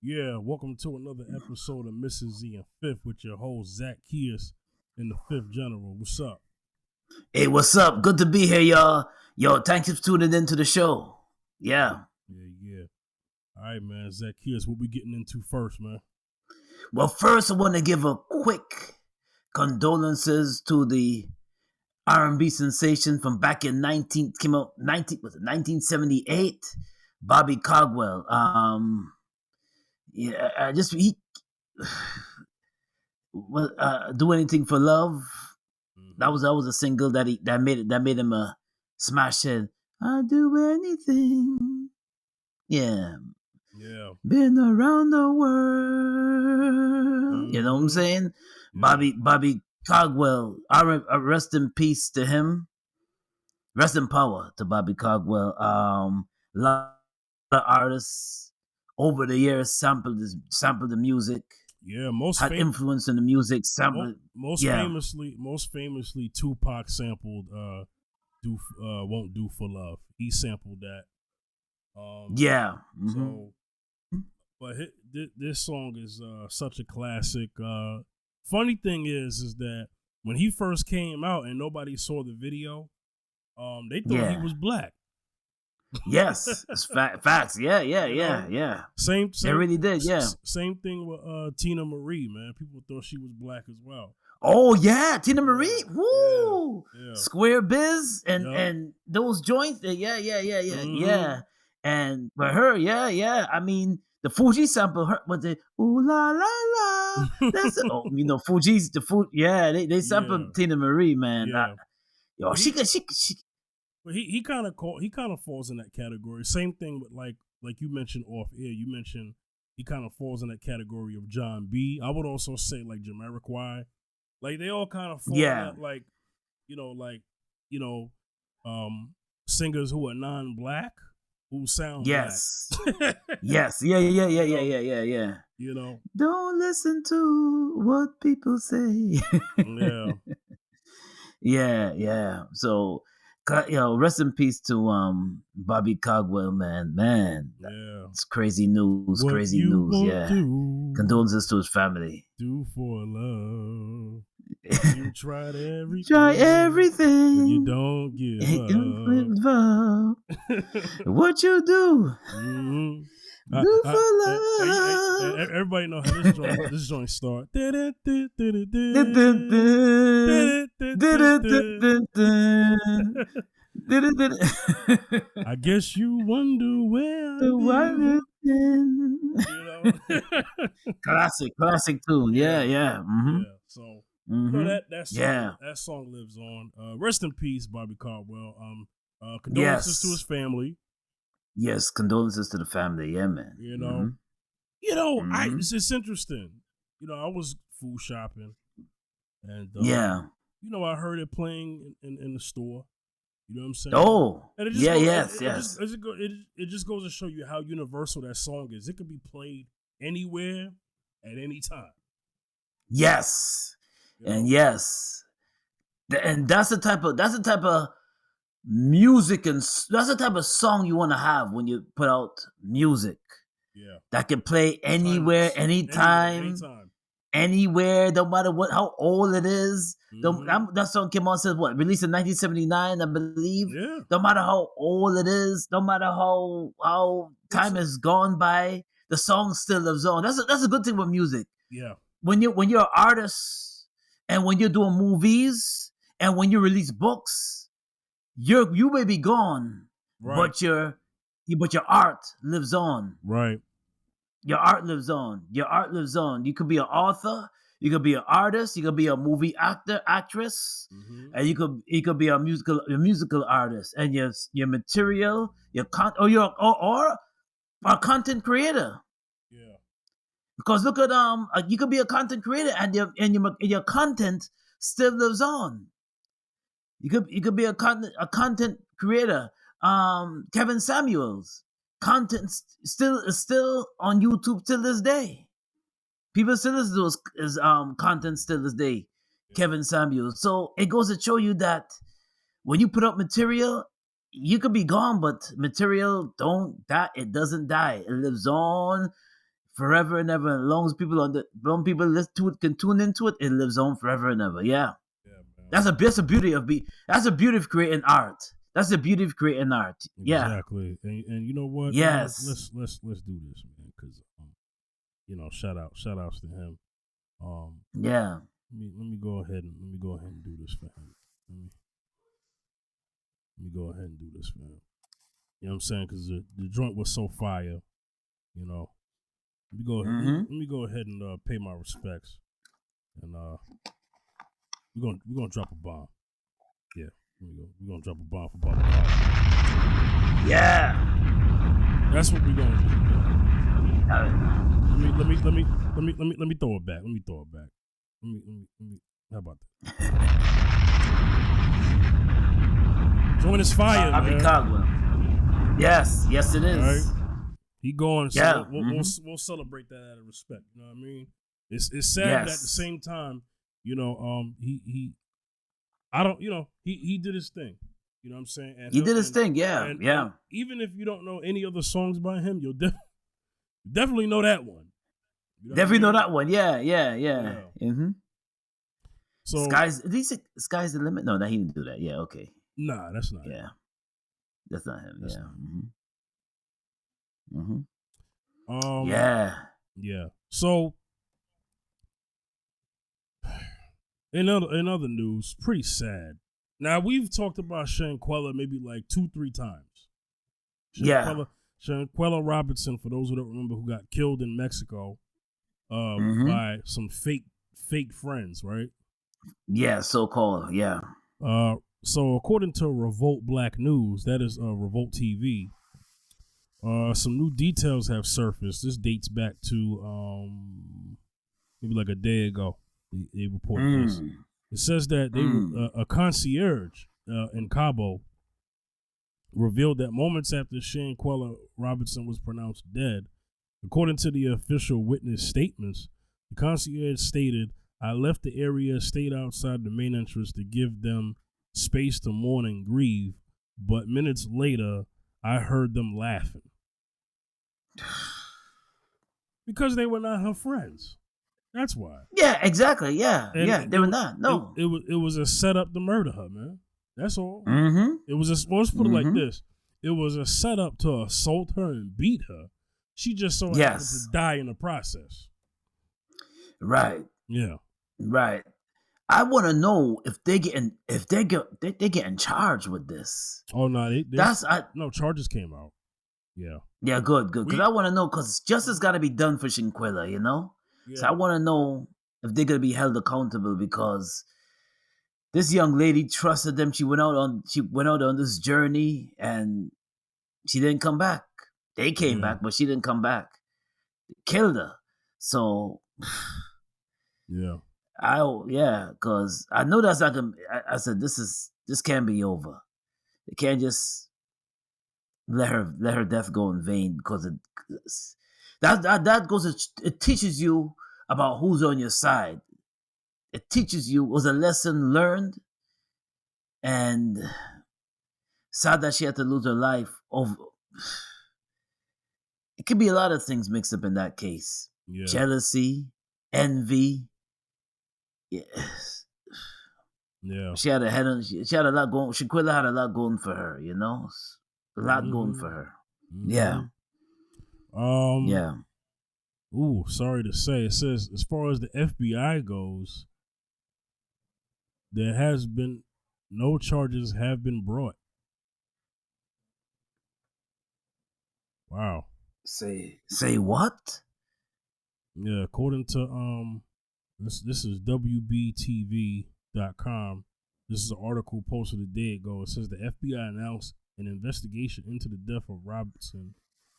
Yeah, welcome to another episode of Mrs. Z and Fifth with your host Zach Kias and the Fifth General. What's up? Hey, what's up? Good to be here, y'all. Yo, thanks for tuning into the show. Yeah. Yeah. All right, man. Zach Kias, what we getting into first, man? Well, first, I want to give a quick condolences to the R&B sensation from back in 1978, Bobby Caldwell. Do Anything for Love. That was a single that made him a smash hit. I'll do anything. Yeah. Been around the world. You know what I'm saying? Yeah. Bobby Caldwell. Rest in peace to him. Rest in power to Bobby Caldwell. A lot of artists over the years sampled the music. Yeah, had influence in the music. Most famously, Tupac sampled "Won't Do for Love." He sampled that. Mm-hmm. So, but this song is such a classic. Funny thing is that when he first came out and nobody saw the video, they thought he was black. Yes, it's facts. Yeah. Same. They really did. Yeah. Same thing with Tina Marie, man. People thought she was black as well. Oh yeah, Tina Marie. Woo! Yeah. Square Biz and those joints. Yeah. Mm-hmm. Yeah. And but her, yeah. I mean, the Fuji sample, her was the ooh la la la. That's Fuji's the food. Yeah, they sampled Tina Marie, man. Yeah. She. But he kind of falls in that category. Same thing with like you mentioned off air. You mentioned he kind of falls in that category of John B. I would also say like Jamiroquai. Like they all kind of fall in that singers who are non-black who sound black. Yes. Yeah. You know. Don't listen to what people say. Yeah. So rest in peace to Bobby Caldwell, man. Yeah. It's crazy news. Yeah. Condolences to his family. Do for love. You tried everything. Try everything. But you don't give up. What you do? Mm-hmm. Do for love. Everybody know how this joint start. I guess you wonder where Classic tune. Yeah. Mm-hmm. Yeah. So that song lives on. Rest in peace, Bobby Caldwell. Condolences to his family. Yes, condolences to the family. Yeah, man. It's interesting. I was food shopping, and I heard it playing in the store. You know what I'm saying? Oh, and yes. It just goes to show you how universal that song is. It could be played anywhere at any time. Yes, and yes, and that's the type of music and that's the type of song you want to have when you put out music. Yeah, that can play anywhere, anytime. Anywhere, no matter how old it is. Mm-hmm. That song came out, released in 1979, I believe. Yeah. No matter how old it is, no matter how time has gone by, the song still lives on. That's a good thing with music. Yeah. When you're an artist and when you're doing movies and when you release books, you may be gone, right. but your art lives on. Right. Your art lives on. You could be an author. You could be an artist. You could be a movie actor, actress, and you could be a musical artist. And your material, or a content creator. Yeah. Because look at you could be a content creator, and your content still lives on. You could be a content creator. Kevin Samuels. Content is still on YouTube till this day. People still listen to his content still this day. Yeah. Kevin Samuels. So it goes to show you that when you put up material, you could be gone, but material it doesn't die. It lives on forever and ever. As long as people listen to it, can tune into it, it lives on forever and ever. Yeah, man. that's a beauty of that's a beauty of creating art. That's the beauty of creating art. Yeah, exactly. And you know what? Yes. Let's do this, man. Because shout outs to him. Yeah. Let me go ahead and do this for him. Let me go ahead and do this for him. You know what I'm saying? Because the joint was so fire. You know. Let me go ahead and pay my respects, and we're gonna drop a bomb. Yeah, we're gonna drop a bomb for Bob. Yeah, that's what we're gonna do. Let me throw it back. Let me throw it back. Let me how about that? Join is fire, man. Yes, it is. All right. He going, so yeah. we'll celebrate that out of respect. You know what I mean? It's sad, but at the same time, he did his thing. You know what I'm saying? And he did his thing, yeah. And even if you don't know any other songs by him, you'll definitely know that one. You know definitely know that one, yeah. Mm-hmm. So sky's the limit. No, that he didn't do that. Yeah, okay. Nah, that's not. Yeah, that's not him. That's not him. Yeah. So, in other news, pretty sad. Now we've talked about Shanquella maybe like 2-3 times. Shanquella Robinson, for those who don't remember, who got killed in Mexico, by some fake friends, right? Yeah, so-called. Yeah. So according to Revolt Black News, that is Revolt TV. Some new details have surfaced. This dates back to maybe like a day ago. They reported this. It says that a concierge in Cabo revealed that moments after Shanquella Robinson was pronounced dead, according to the official witness statements, the concierge stated, "I left the area, stayed outside the main entrance to give them space to mourn and grieve, but minutes later, I heard them laughing." Because they were not her friends. That's why. Yeah, exactly. Yeah, they were not. No, it was a setup to murder her, man. That's all. It was let's put it like this: it was a setup to assault her and beat her. She just so happened to die in the process. Right. Yeah. Right. I want to know if they getting charged with this. Oh no, no charges came out. Yeah. Yeah, good. Because I want to know, because justice got to be done for Shanquella, you know? Yeah. So I want to know if they're going to be held accountable, because this young lady trusted them. She went out on this journey and she didn't come back. They came back, but she didn't come back. They killed her. So, yeah. Because I know that's not going to, I said, this can't be over. They can't just let her death go in vain, because that goes. It teaches you about who's on your side. It teaches you, was a lesson learned, and sad that she had to lose her life over. It could be a lot of things mixed up in that case. Yeah. Jealousy, envy. Yeah. She had a lot going. Shanquella had a lot going for her, you know. A lot going for her. Yeah. Yeah. Ooh, sorry to say. It says, as far as the FBI goes, there has been no charges have been brought. Wow. Say what? Yeah, according to this is WBTV.com. This is an article posted a day ago. It says the FBI announced an investigation into the death of Robinson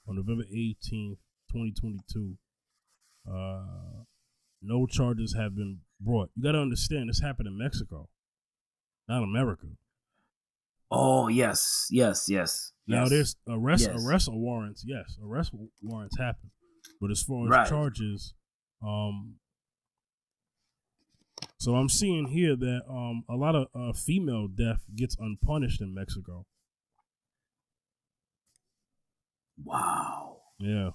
on November 18th, 2022. No charges have been brought. You got to understand, this happened in Mexico, not America. Oh, yes. Now, there's arrest warrants. Yes, arrest warrants happen. But as far as charges, so I'm seeing here that a lot of female death gets unpunished in Mexico. Wow. Yeah.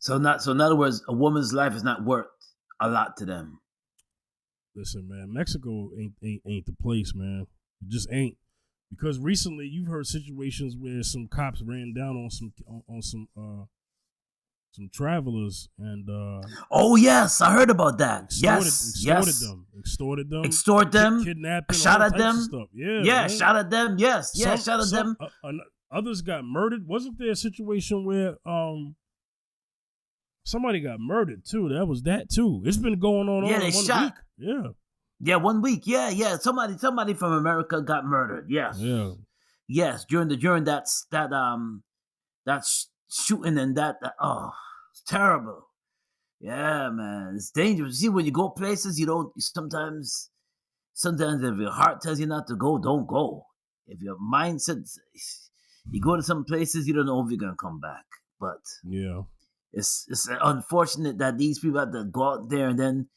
So in other words, a woman's life is not worth a lot to them. Listen, man, Mexico ain't the place, man. It just ain't. Because recently you've heard situations where some cops ran down on some travelers and oh yes, I heard about that. Extorted them, extort them, kidnapping, shot at them, stuff. Yeah, man. Shot at them. Yes, shot at them. Others got murdered. Wasn't there a situation where somebody got murdered too? That too. It's been going on. Yeah, they shot. Week. Yeah, 1 week. Yeah. Somebody from America got murdered. Yes. Yeah. Yes, during that shooting and that it's terrible. Yeah, man, it's dangerous. See, when you go places, you don't sometimes if your heart tells you not to go, don't go. If your mind says you go to some places, you don't know if you're gonna come back. But yeah, it's unfortunate that these people have to go out there and then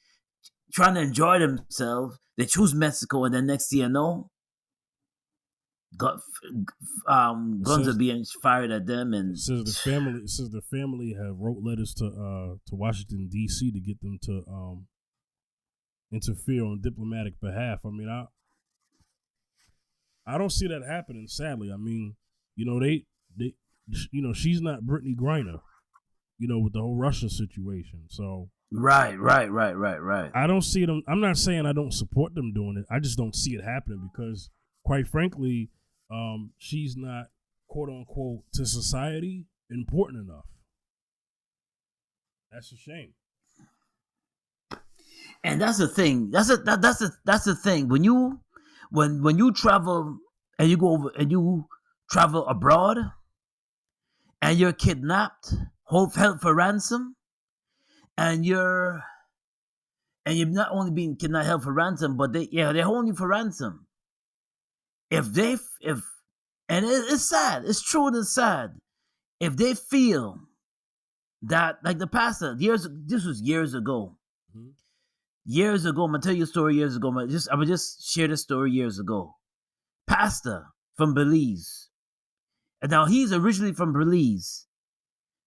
trying to enjoy themselves. They choose Mexico, and then next thing you know, guns are being fired at them. And says the family have wrote letters to Washington D.C. to get them to interfere on diplomatic behalf. I mean, I don't see that happening. Sadly, I mean, they she's not Brittany Griner, with the whole Russia situation. So right. I don't see them. I'm not saying I don't support them doing it. I just don't see it happening because, quite frankly, she's not, quote unquote, to society important enough. That's a shame. And that's the thing. That's the thing. When you travel and you go over and you travel abroad and you're kidnapped, held for ransom, and you're not only being kidnapped, held for ransom, but they're holding you for ransom. And it's sad. It's true and it's sad. If they feel that, like the pastor, this was years ago. Mm-hmm. Years ago, I'm gonna tell you a story. Years ago, I would just share this story years ago. Pastor from Belize, and now he's originally from Belize.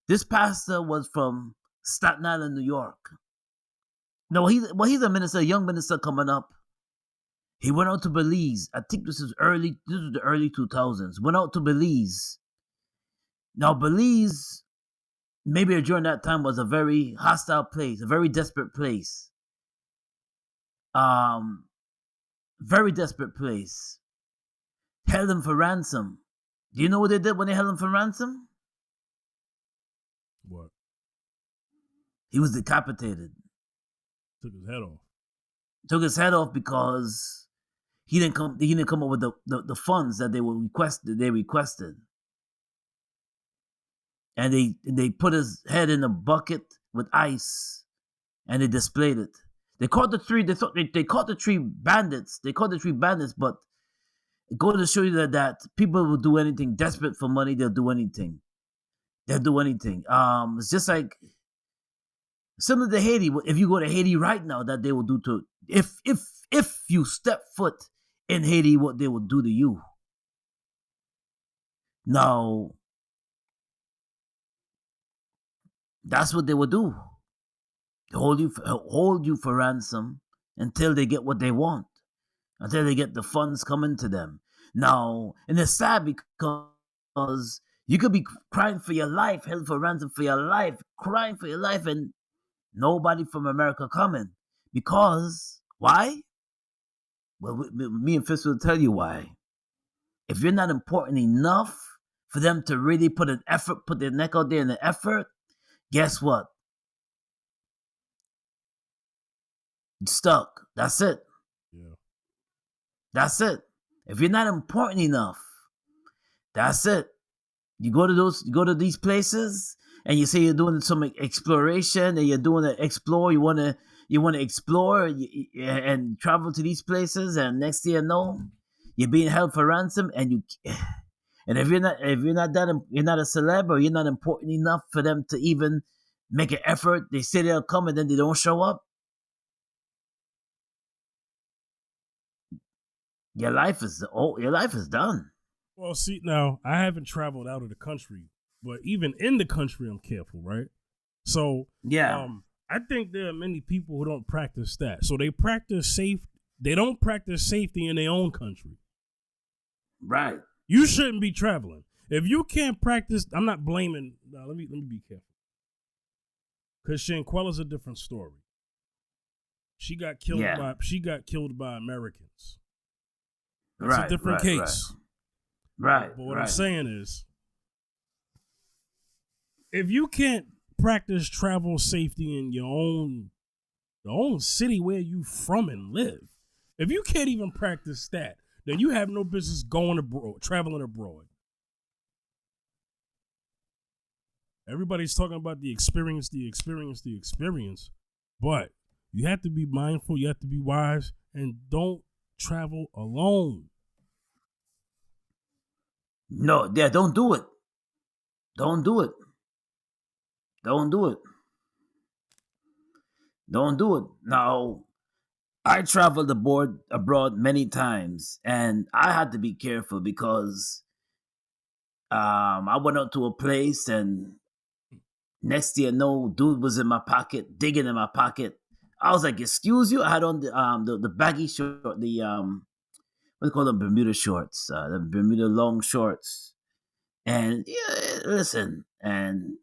This pastor was from Staten Island, New York. No, he's a minister, a young minister coming up. He went out to Belize. I think this was the early 2000s. Went out to Belize. Now Belize, maybe during that time, was a very hostile place, a very desperate place. Very desperate place. Held him for ransom. Do you know what they did when they held him for ransom? What? He was decapitated. Took his head off. Took his head off because he didn't come up with the funds that they requested. And they put his head in a bucket with ice and they displayed it. They caught the three. They caught the three bandits. But it goes to show you that people will do anything. Desperate for money, they'll do anything. It's just like similar to Haiti. If you go to Haiti right now, that they will do to if you step foot in Haiti, what they will do to you. Now, that's what they will do. Hold you for ransom until they get what they want, until they get the funds coming to them. Now, and it's sad because you could be crying for your life, held for ransom for your life, crying for your life, and nobody from America coming. Because why? Well, me and Fist will tell you why. If you're not important enough for them to really put their neck out there in the effort, guess what? Stuck. That's it. Yeah. That's it. If you're not important enough, that's it. You go to these places and you say you're doing some exploration and you're doing to explore. You want to explore and travel to these places, and next thing you know, you're being held for ransom. And if you're not a celeb or you're not important enough for them to even make an effort, they say they'll come and then they don't show up. Your life is done. Well, see, now I haven't traveled out of the country, but even in the country, I'm careful, right? So Yeah. I think there are many people who don't practice that. So they don't practice safety in their own country. Right. You shouldn't be traveling. If you can't practice, I'm not blaming. Let me be careful. Because Shanquella's a different story. She got killed by Americans. That's a different case. Right. But what I'm saying is, if you can't practice travel safety in your own city where you from and live, if you can't even practice that, then you have no business traveling abroad. Everybody's talking about the experience, but you have to be mindful, you have to be wise, and don't travel alone. No, yeah, don't do it. Don't do it. Don't do it. Don't do it. Now, I traveled abroad many times, and I had to be careful because I went out to a place, and next thing you know, dude was in my pocket, digging in my pocket. I was like, "Excuse you." I had on the baggy short, the what do you call them, Bermuda shorts, the Bermuda long shorts, and yeah, listen, and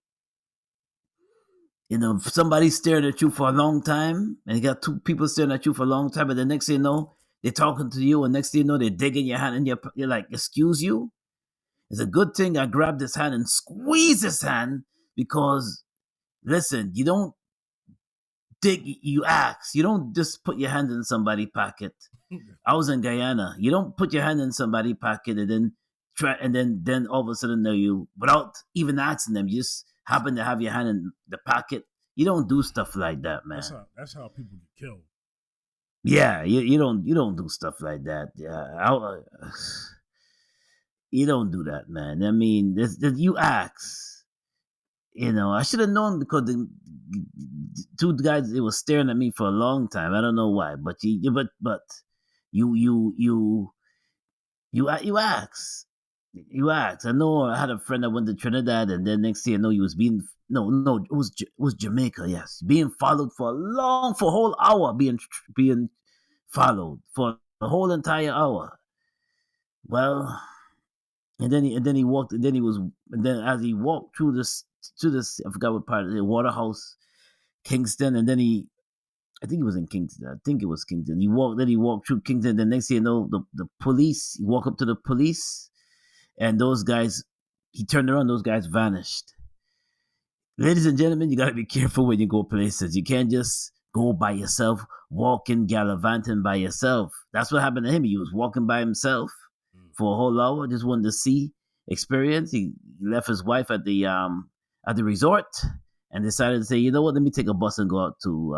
if somebody's staring at you for a long time, and you got two people staring at you for a long time, and the next thing you know, they're talking to you, and next thing you know, they're digging your hand, and you're like, "Excuse you." It's a good thing I grabbed his hand and squeezed his hand because, listen, you don't dig, you ask. You don't just put your hand in somebody's pocket. I was in Guyana. You don't put your hand in somebody's pocket and then then all of a sudden know you without even asking them. You just happen to have your hand in the pocket. You don't do stuff like that, man. That's how people get killed. Yeah, you don't do stuff like that. Yeah, you don't do that, man. I mean, you ask. I should have known because the two guys they were staring at me for a long time. I don't know why, but you ask. You ask. I know I had a friend that went to Trinidad, and then next thing you know, he was being it was Jamaica. Yes, being followed for a whole hour, being followed for the whole entire hour. Well, and then he walked, and then as he walked through this to this, I forgot what part of the Waterhouse, Kingston, and then I think he was in Kingston. I think it was Kingston. Then he walked through Kingston. The next thing you know, the police. He walked up to the police, and those guys. He turned around. Those guys vanished. Ladies and gentlemen, you gotta be careful when you go places. You can't just go by yourself, walking, gallivanting by yourself. That's what happened to him. He was walking by himself for a whole hour, just wanted to see, experience. He left his wife at the resort and decided to say, you know what, let me take a bus and go out to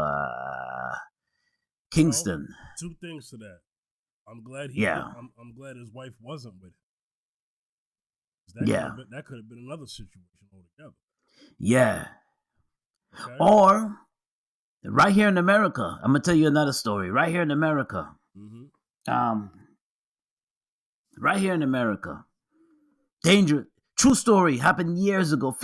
Kingston. Well, 2 things to that. I'm glad I'm glad his wife wasn't with him. That could have been another situation altogether. Yeah. Okay. Or right here in America, I'm gonna tell you another story. Right here in America, right here in America, dangerous. True story happened years ago.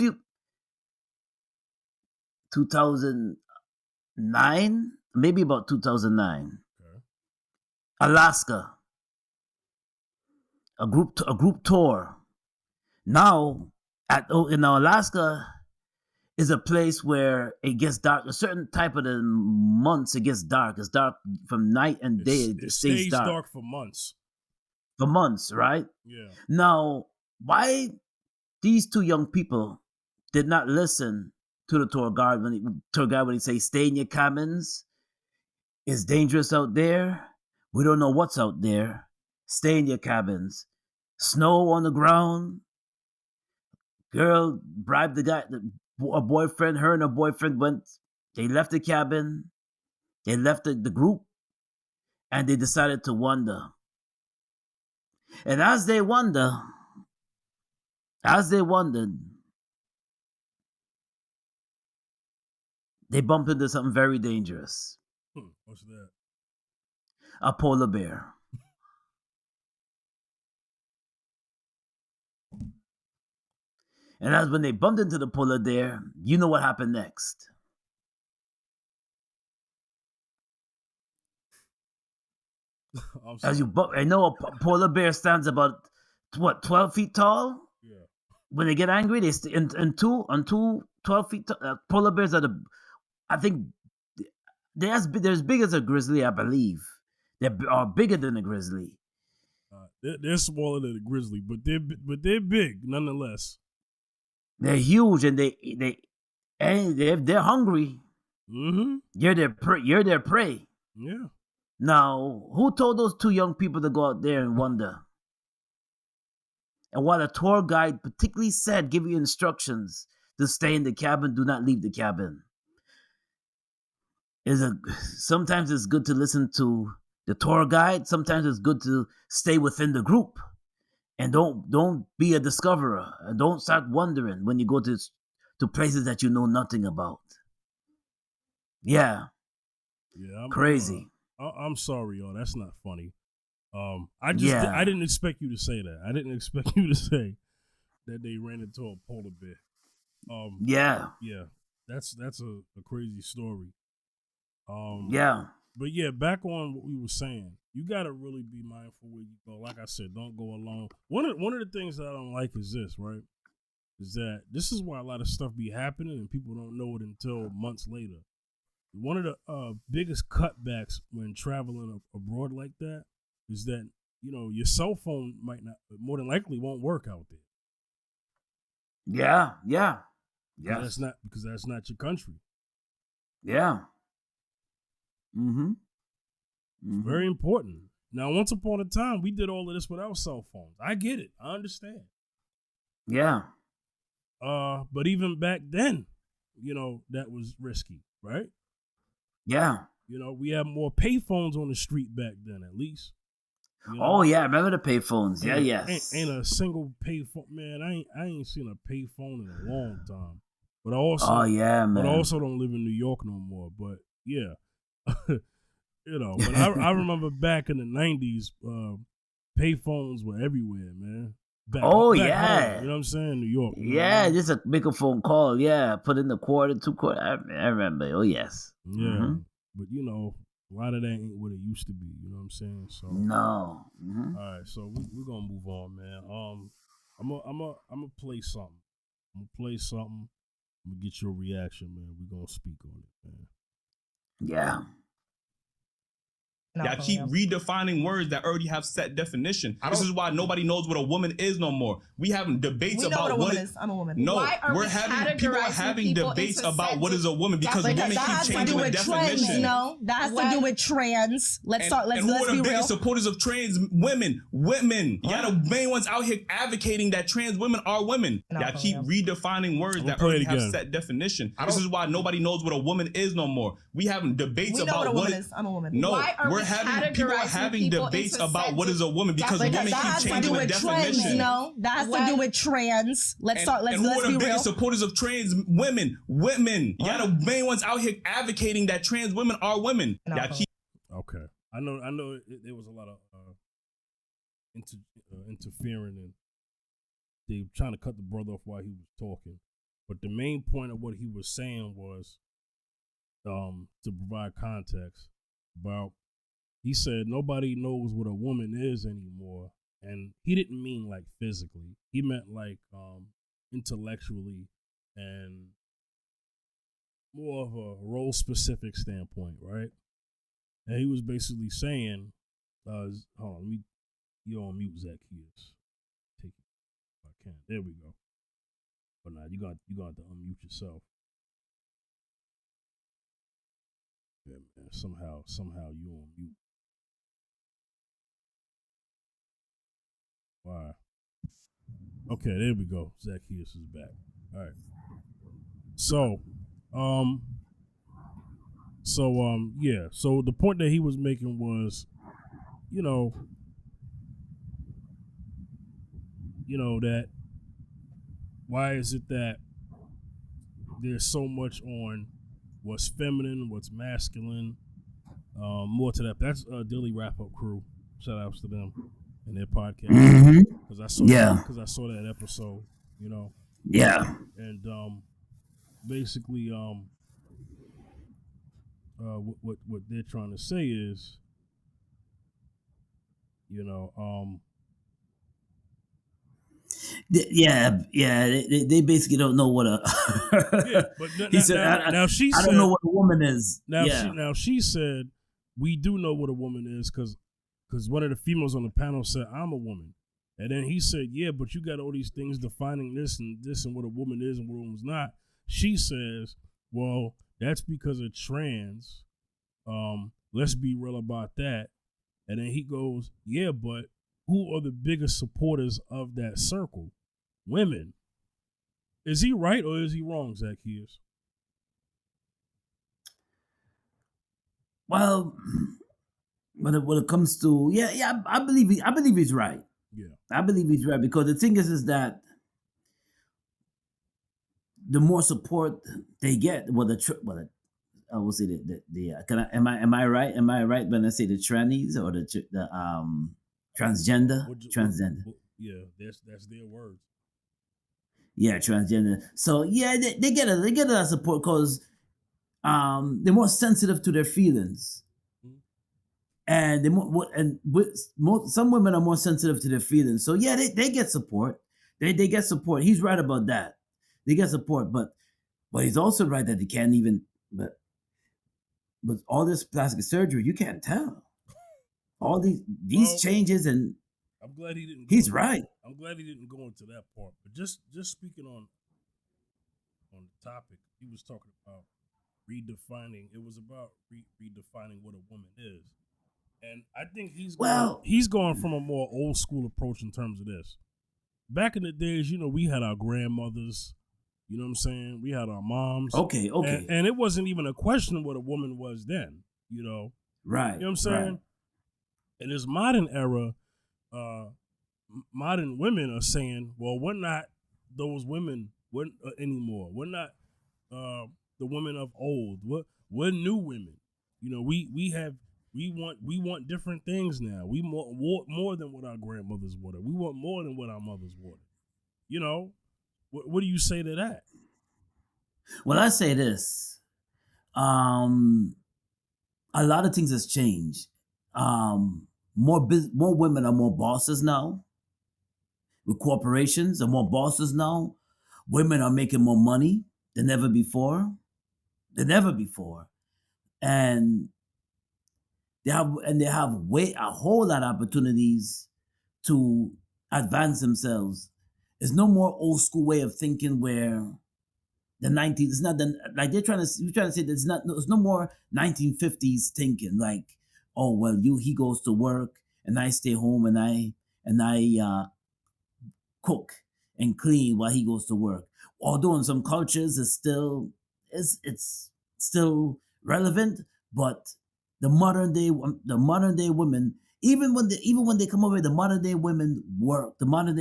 2009, maybe about 2009. Okay. Alaska. A group tour. Now in Alaska is a place where it gets dark. A certain type of the months it gets dark. It's dark from night and day. It stays dark for months. For months, right? Yeah. Now, why these two young people did not listen to the tour guide when he say stay in your cabins? It's dangerous out there. We don't know what's out there. Stay in your cabins. Snow on the ground. Girl bribed the guy, a boyfriend. Her and her boyfriend went. They left the cabin. They left the group, and they decided to wander. And as they wandered, they bumped into something very dangerous. What's that? A polar bear. And as when they bumped into the polar bear, you know what happened next. As you I know a polar bear stands about 12 feet tall. Yeah. When they get angry, they in two 12 feet. Polar bears are I think they're as big as a grizzly, I believe. They are bigger than a grizzly. They're smaller than a grizzly, but they're big nonetheless. They're huge, and they're hungry. Mm-hmm. You're their prey. Yeah. Now, who told those two young people to go out there and wander? And while a tour guide particularly said, give you instructions to stay in the cabin, do not leave the cabin. Sometimes it's good to listen to the tour guide. Sometimes it's good to stay within the group, and don't be a discoverer, and don't start wondering when you go to places that you know nothing about. Yeah. Crazy. I'm sorry, y'all. That's not funny. I didn't expect you to say that. I didn't expect you to say that they ran into a polar bear. Yeah. That's a crazy story. Yeah. But yeah, back on what we were saying, you gotta really be mindful where you go. Like I said, don't go alone. One of the things that I don't like is this, right? Is that this is why a lot of stuff be happening and people don't know it until months later. One of the biggest cutbacks when traveling abroad like that is that, you know, your cell phone might not, more than likely won't work out there. Yeah. Because that's not your country. Yeah. Very important. Now, once upon a time, we did all of this without cell phones. I get it. I understand. Yeah. But even back then, you know, that was risky, right? Yeah. You know, we had more payphones on the street back then, at least. You know? Oh yeah, remember the payphones? Yeah, yes. Ain't a single payphone, man. I ain't seen a payphone in a long time. But I also, But I also don't live in New York no more. But yeah, you know. But I remember back in the '90s, payphones were everywhere, man. Back home, you know what I'm saying? New York. Yeah, just make a phone call. Yeah, put in the quarter, 2 quarter. I remember. Oh yes. Yeah, but you know, a lot of that ain't what it used to be. You know what I'm saying? So no. All right, so we're gonna move on, man. I'm gonna play something. I'm gonna get your reaction, man. We're gonna speak on it, man. Yeah. Y'all keep redefining words that already have set definition. This is why nobody knows what a woman is no more. We having debates about what is. I'm a woman. No, people are having debates about what is a woman because women keep changing the definition. No, that has to do with trans. Let's who are the biggest supporters of trans women? Women. Y'all the main ones out here advocating that trans women are women. Y'all keep redefining words that already have set definition. This is why nobody knows what a woman is no more. We having debates about what is. I'm a woman. No, people are having debates about what is a woman because women keep changing the definition. No, that has to do with trans. Let's who are the biggest supporters of trans women? Women. Y'all the main ones out here advocating that trans women are women. Y'all keep. Okay, I know. There was a lot of interfering, and they were trying to cut the brother off while he was talking. But the main point of what he was saying was, to provide context about. He said nobody knows what a woman is anymore, and he didn't mean like physically. He meant like intellectually and more of a role specific standpoint, right? And he was basically saying, hold on, you're on mute, Zacchaeus. Take it if I can. There we go. But now you got to unmute yourself. Yeah, man. Somehow you on mute. Wow. Okay, there we go. Zacchaeus is back. All right. Yeah. So the point that he was making was, you know that why is it that there's so much on what's feminine, what's masculine, more to that. That's Daily Wrap Up Crew. Shout outs to them and their podcast. Because I saw that episode, you know. Yeah. And basically what they're trying to say is, you know, they basically don't know what a. yeah, but He said, now she I said, don't know what a woman is. Now she said, we do know what a woman is because one of the females on the panel said, I'm a woman. And then he said, yeah, but you got all these things defining this and what a woman is and what a woman's not. She says, well, that's because of trans. Let's be real about that. And then he goes, yeah, but who are the biggest supporters of that circle? Women. Is he right or is he wrong, Zacchaeus? Well, when it comes to I believe he's right. Yeah, I believe he's right because the thing is that the more support they get, I will say am I right? Am I right when I say the trannies or the transgender? Yeah, that's their words. Yeah, transgender. So yeah, they get a lot of support because they're more sensitive to their feelings. And some women are more sensitive to their feelings. So yeah, they get support. They get support. He's right about that. They get support, but he's also right that they can't even. But all this plastic surgery, you can't tell. All these changes, and I'm glad he didn't. He's right. I'm glad he didn't go into that part. But just speaking on the topic, he was talking about redefining. It was about redefining what a woman is. And I think he's going from a more old school approach in terms of this. Back in the days, we had our grandmothers, you know what I'm saying? We had our moms. Okay. And it wasn't even a question of what a woman was then, Right. You know what I'm saying? Right. In this modern era, modern women are saying, well, we're not those women anymore. We're not the women of old. We're new women. We want different things now. We want more than what our grandmothers wanted. We want more than what our mothers wanted. What do you say to that? Well, I say this. A lot of things has changed. More women are more bosses now. With corporations are more bosses now. Women are making more money than ever before. And they have a whole lot of opportunities to advance themselves. There's no more old school way of thinking where the 90s. It's not like you're trying to say there's no more 1950s thinking like, oh well, he goes to work and I stay home and I cook and clean while he goes to work. Although in some cultures it's still relevant, but the modern day women, even when they come over, the modern day women work. The modern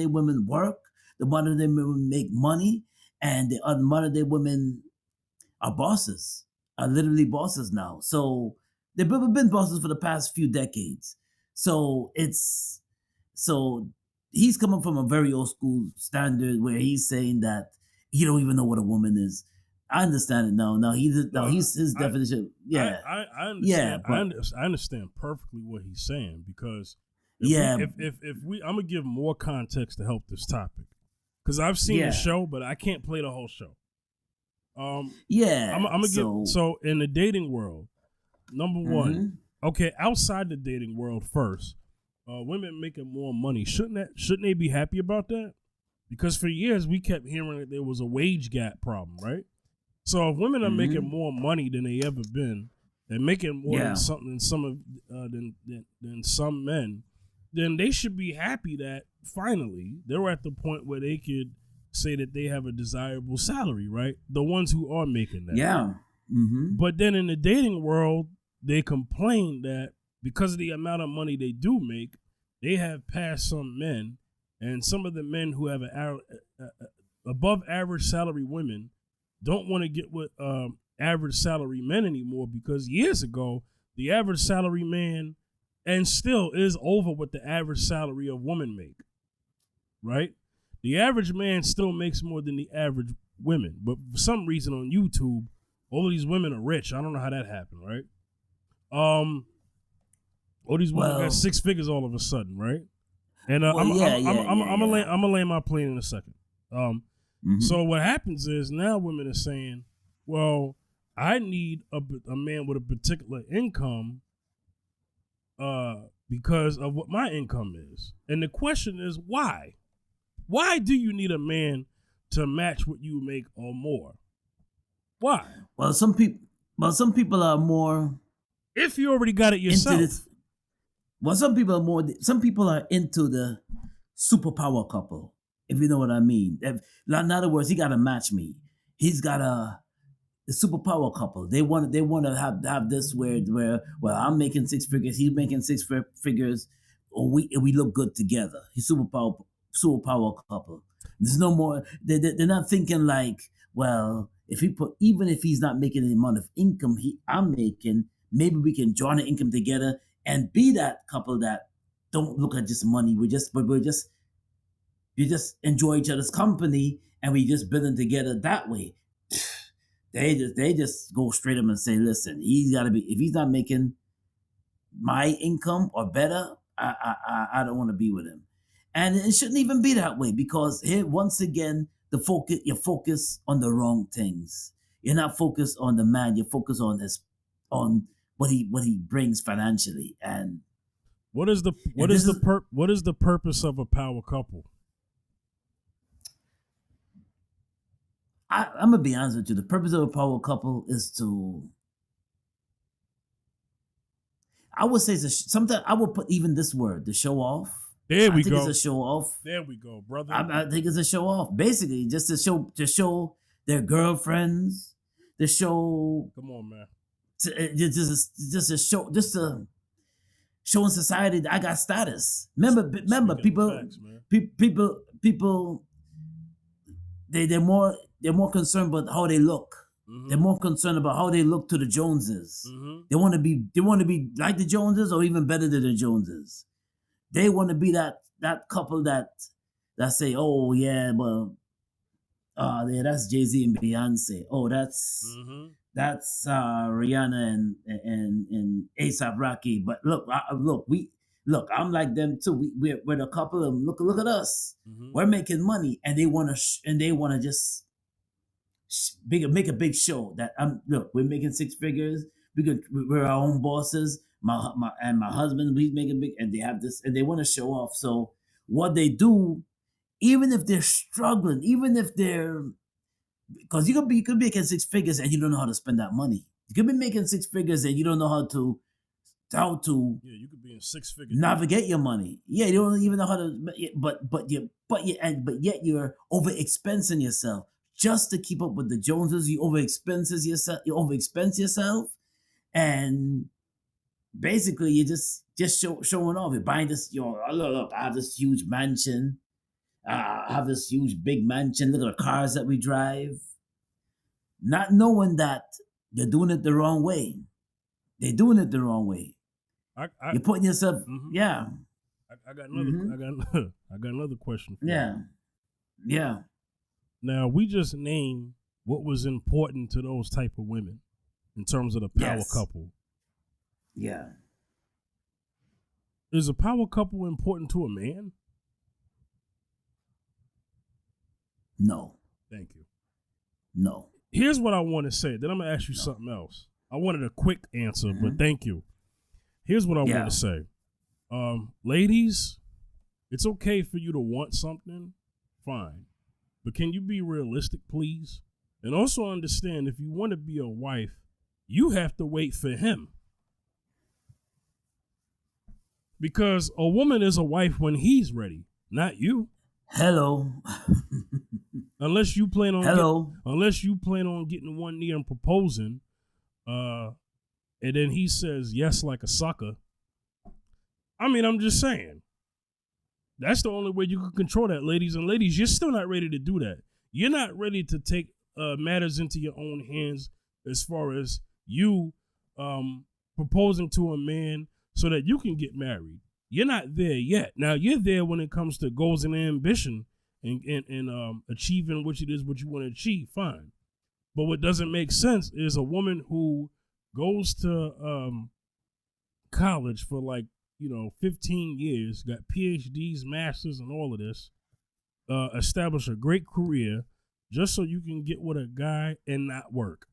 day women make money, and the modern day women are bosses, are literally bosses now. So they've been bosses for the past few decades. So he's coming from a very old school standard where he's saying that he don't even know what a woman is. I understand it now. He's his definition. Yeah, I understand. I understand perfectly what he's saying because if we, I'm gonna give more context to help this topic because I've seen the show, but I can't play the whole show. I'm gonna give. So in the dating world, number one, okay, outside the dating world first, women making more money shouldn't they be happy about that? Because for years we kept hearing that there was a wage gap problem, right? So if women are making more money than they ever been, and making more than some men, then they should be happy that finally they're at the point where they could say that they have a desirable salary, right? The ones who are making that. Yeah. Mm-hmm. But then in the dating world, they complain that because of the amount of money they do make, they have passed some men, and some of the men who have above average salary women don't want to get with average salary men anymore because years ago, the average salary man and still is over what the average salary of women make, right? The average man still makes more than the average women, but for some reason on YouTube, all of these women are rich. I don't know how that happened, right? All these women got 6 figures all of a sudden, right? And I'm gonna lay my plane in a second. So what happens is now women are saying, well, I need a man with a particular income because of what my income is. And the question is, why? Why do you need a man to match what you make or more? Why? Well, some people are more. If you already got it yourself. Some people are into the superpower couple, if you know what I mean. In other words, he got to match me. He's got the superpower couple. They want to have this where well, I'm making 6 figures, he's making 6 figures, or we look good together. He's superpower couple. There's no more. They're not thinking like, well, even if he's not making the amount of income I'm making, maybe we can join the income together and be that couple that don't look at just money. We just enjoy each other's company and we just building together that way. They just go straight up and say, listen, he's got to be. If he's not making my income or better, I don't want to be with him. And it shouldn't even be that way, because here once again you're focused on the wrong things. You're not focused on the man. You're focused on what he brings financially. And what is the purpose of a power couple? I'm gonna be honest with you. The purpose of a power couple is to, I would say, sometimes I would put even this word, to show off. There we go. I think it's a show off. There we go, brother. I think it's a show off. Basically, just to show their girlfriends, to show. Come on, man. Just to show in society that I got status. Remember, people, they're more concerned about how they look. Mm-hmm. They're more concerned about how they look to the Joneses. Mm-hmm. They want to be like the Joneses or even better than the Joneses. They want to be that couple that say, oh yeah, well, yeah, that's Jay-Z and Beyonce. Oh, that's Rihanna and A$AP Rocky. But look, I'm like them too. We're the couple, and look at us. Mm-hmm. We're making money, and they want to just make a big show that we're making 6 figures. We're our own bosses. My husband, he's making big, and they have this, and they want to show off. So what they do, even if they're struggling, even if they're, because you could be making 6 figures and you don't know how to spend that money. You could be making 6 figures and you don't know how to you could be in 6 figures navigate your money. Yeah, you don't even know how to, but yet you're over expensing yourself just to keep up with the Joneses. You over expense yourself, and basically you're just showing off. You're buying this. Look, I have this huge mansion. I have this huge big mansion. Look at the cars that we drive. Not knowing that they're doing it the wrong way. They're doing it the wrong way. You're putting yourself. Mm-hmm. Yeah. I got another. Mm-hmm. I got another question for you. Yeah. Now we just named what was important to those type of women in terms of the power couple. Yeah. Is a power couple important to a man? No. Thank you. No. Here's what I want to say. Then I'm going to ask you something else. I wanted a quick answer, but thank you. Here's what I want to say. Ladies, it's okay for you to want something. Fine. But can you be realistic, please? And also understand, if you want to be a wife, you have to wait for him. Because a woman is a wife when he's ready, not you. Hello. Unless you plan on getting one knee and proposing, and then he says yes like a sucker. I mean, I'm just saying. That's the only way you can control that, ladies. And ladies, you're still not ready to do that. You're not ready to take matters into your own hands as far as you proposing to a man so that you can get married. You're not there yet. Now, you're there when it comes to goals and ambition and achieving what it is what you want to achieve, fine. But what doesn't make sense is a woman who goes to college for 15 years, got PhDs, masters, and all of this, establish a great career just so you can get with a guy and not work.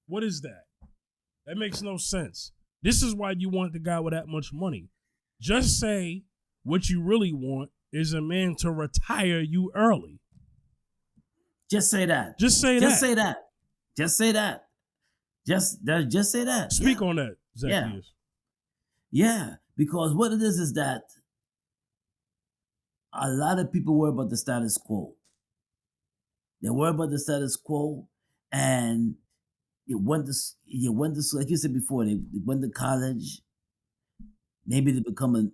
What is that? That makes no sense. This is why you want the guy with that much money. Just say what you really want is a man to retire you early. Just say that. Just say that. Just say that. Just say that. Just say that. Speak on that, Zacchaeus. Yeah, because what it is that a lot of people worry about the status quo. They worry about the status quo, and you went to like you said before, they went to college. Maybe they become an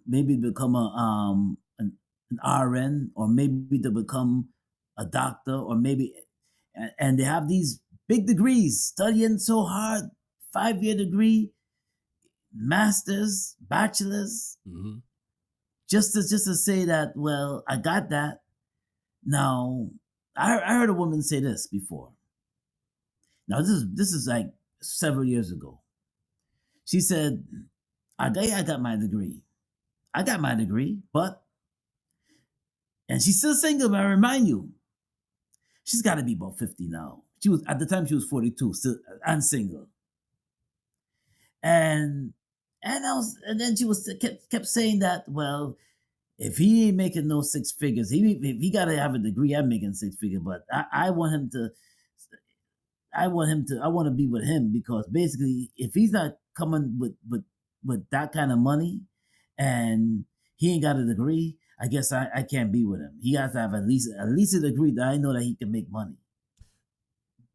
RN, or maybe to become a doctor, or maybe, and they have these big degrees, studying so hard, 5-year degree, masters, bachelors, just to say that, well, I got that. Now, I heard a woman say this before. Now, this is like several years ago. She said, I got my degree. I got my degree, but, and she's still single, but I remind you, she's got to be about 50 now. At the time she was 42, still and single. And then she kept saying that, well, if he ain't making no 6 figures, if he got to have a degree, I'm making 6 figures, but I want to be with him, because basically if he's not coming with that kind of money and he ain't got a degree, I guess I can't be with him. He has to have at least a degree that I know that he can make money.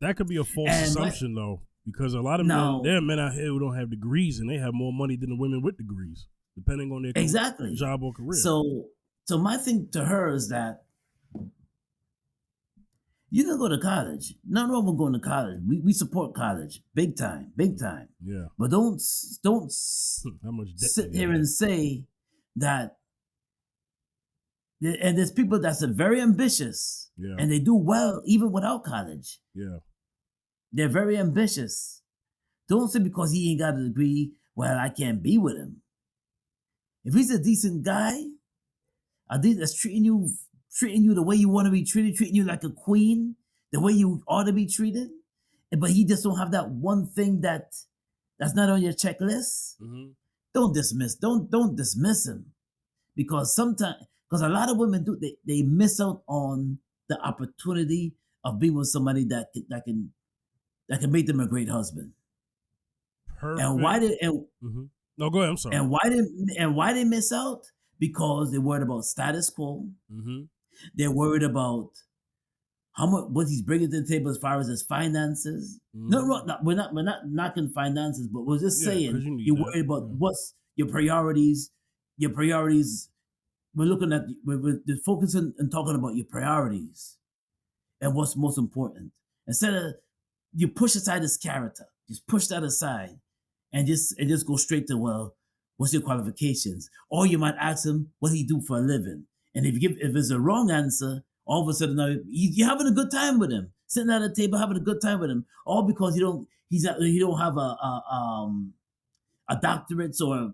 That could be a false assumption, though, because a lot of men, there are men out here who don't have degrees, and they have more money than the women with degrees, depending on their job or career. So my thing to her is that you can go to college. Nothing wrong with going to college. We support college, big time. Yeah. But don't how much sit here and say that. And there's people that's very ambitious, and they do well even without college. Yeah. They're very ambitious. Don't say because he ain't got a degree, well, I can't be with him. If he's a decent guy, that's treating you the way you want to be treated, treating you like a queen, the way you ought to be treated, but he just don't have that one thing that's not on your checklist. Don't dismiss him, because a lot of women they miss out on the opportunity of being with somebody that can make them a great husband. Perfect. And why did No, go ahead. I'm sorry. And why they miss out? Because they're worried about status quo. They're worried about what he's bringing to the table as far as his finances. We're not knocking finances, but we're just saying you're worried about what's your priorities. Your priorities. We're looking at we're focusing and talking about your priorities and what's most important. Instead of you push aside his character, just push that aside, and just go straight to, well, what's your qualifications? Or you might ask him what he do for a living, and if it's a wrong answer, all of a sudden now you're having a good time with him, sitting at a table having a good time with him, all because he don't have a doctorate or a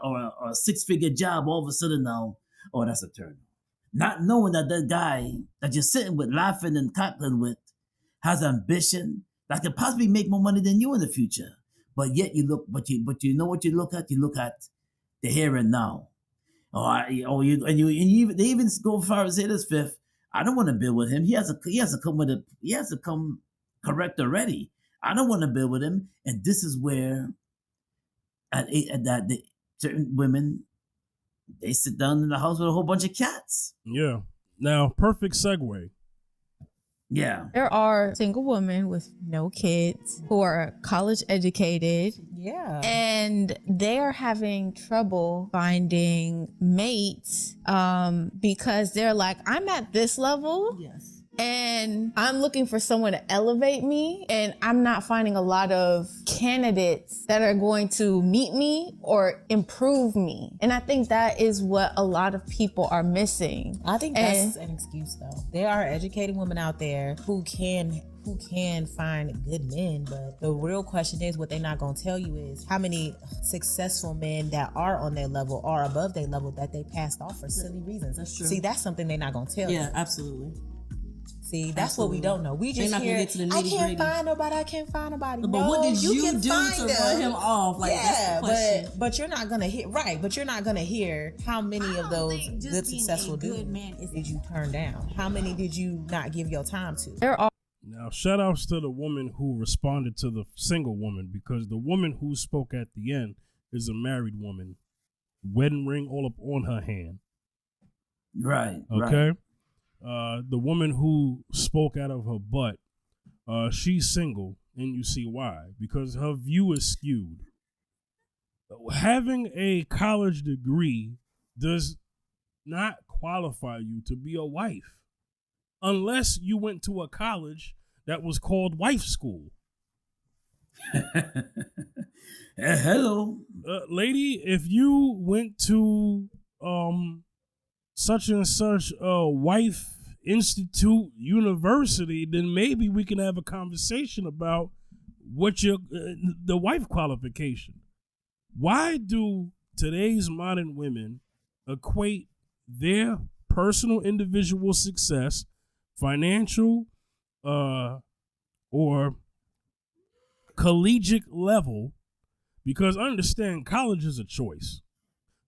or a 6-figure job. All of a sudden now, oh, that's a turn. Not knowing that guy that you're sitting with, laughing and cackling with, has ambition that could possibly make more money than you in the future. But yet you know what you look at? You look at the here and now. They even go as far as say this, Fifth. I don't want to build with him. He has to come correct already. I don't want to build with him. And this is where certain women, they sit down in the house with a whole bunch of cats. Yeah. Now, perfect segue. Yeah. There are single women with no kids who are college educated. Yeah. And they are having trouble finding mates because they're like, I'm at this level. Yes. And I'm looking for someone to elevate me, and I'm not finding a lot of candidates that are going to meet me or improve me. And I think that is what a lot of people are missing. I think that's an excuse though. There are educated women out there who can find good men, but the real question is, what they're not going to tell you is how many successful men that are on their level or above their level that they passed off for silly reasons. That's true. See, that's something they're not going to tell you. Yeah, absolutely. See, that's what we don't know. We just hear, I can't find nobody. But what did you do to run him off? Like, yeah, that's the question. but you're not gonna hear But you're not gonna hear how many of those good successful dudes did you turn down? How many did you not give your time to? There are. Now, shout outs to the woman who responded to the single woman, because the woman who spoke at the end is a married woman, wedding ring all up on her hand. Right. Okay. Right. The woman who spoke out of her butt, she's single, and you see why. Because her view is skewed. Having a college degree does not qualify you to be a wife, unless you went to a college that was called wife school. Hello. Lady, if you went to such and such wife institute university, then maybe we can have a conversation about what your the wife qualification. Why do today's modern women equate their personal individual success, financial or collegiate level? Because understand, college is a choice.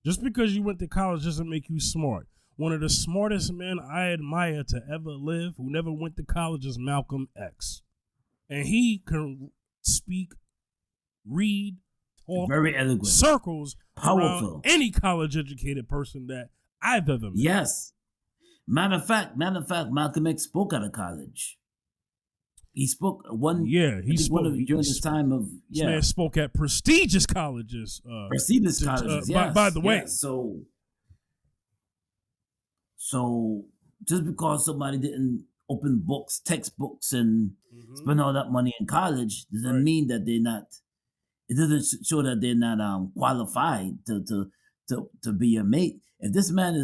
Just because you went to college doesn't make you smart. One of the smartest men I admire to ever live, who never went to college, is Malcolm X. And he can speak, read, talk, very eloquent, circles, powerful, any college-educated person that I've ever met. Yes. Matter of fact, Malcolm X spoke out of college. He spoke one. Yeah, he spoke during this time of. Yeah, this man spoke at prestigious colleges. Prestigious colleges. Yes. By the way, yes. So just because somebody didn't open books, textbooks, and spend all that money in college doesn't mean that they're not. It doesn't show that they're not qualified to be a mate. If this man